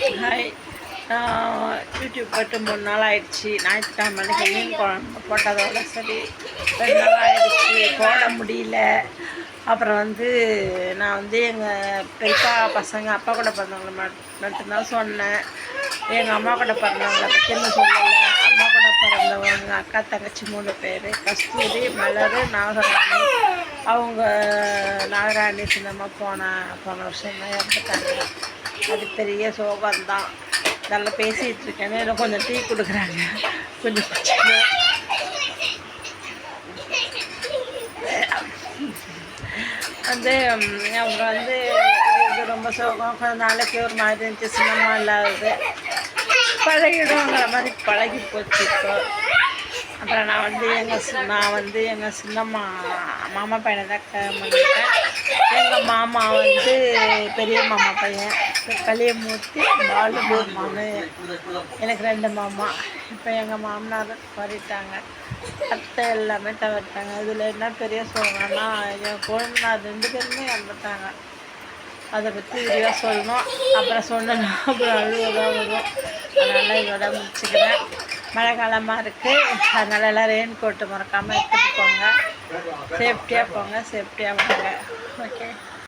Hi. YouTube போட்டு 3 நாள் ஆயிடுச்சு. ஞாயிற்றுக்கிழமை அன்றைக்கி மீன் குழம்பு போட்டதோட சரி 2 நாள் ஆயிடுச்சு, போட முடியல. அப்புறம் நான் எங்கள் பெரியப்பா பசங்க அப்பா கூட பிறந்தவங்களை மட்டும்தான் சொன்னேன். எங்கள் அம்மா கூட பிறந்தவங்களை பற்றின்னு சொல்லலை. அம்மா கூட பிறந்தவங்க அக்கா தங்கச்சி 3 பேர், கஸ்தூரி, மலர், நாகராணி. அவங்க நாகராணி சின்னம்மா போன வருஷம் தான் இறந்துட்டாங்க. அது பெரிய சோகம்தான். நல்லா பேசிகிட்டு இருக்கேன். எனக்கு கொஞ்சம் டீ கொடுக்குறாங்க, கொஞ்சம் குடிச்சுக்கிறேன். அவங்க இது ரொம்ப சோகம். கொஞ்சம் நாளைக்கு ஒரு மாதிரி இருந்துச்சு, சின்னம்மா இல்லாதது. பழகிடுங்கிற மாதிரி பழகி போச்சு இப்போ. அப்புறம் எங்கள் சின்னம்மா மாமா பையனை தான் பண்ணிட்டேன். எங்கள் மாமா பெரிய மாமா பையன் கலியமூர்த்தி, பாலு மாமான்னு எனக்கு 2 மாமா. இப்போ எங்கள் மாமனார் மாறிட்டாங்க, அத்தை எல்லாமே தவிர்த்தாங்க. இதில் என்ன பெரிய சோகம்னா என் குழந்தைனார் 2 பேருமே இறந்துட்டாங்க. அதை பற்றி விரிவாக சொல்லணும். அப்புறம் சொன்னேன்னா அப்புறம் அழுவதான் வரும். அதனால் இதோட முடிச்சுக்கிறேன். மழை காலமாக இருக்குது, அதனால் எல்லாம் ரெயின் கோட்டு மறக்காமல் எடுத்துகிட்டு போங்க. சேஃப்டியாக போங்க, சேஃப்டியாக வாங்க. ஓகே.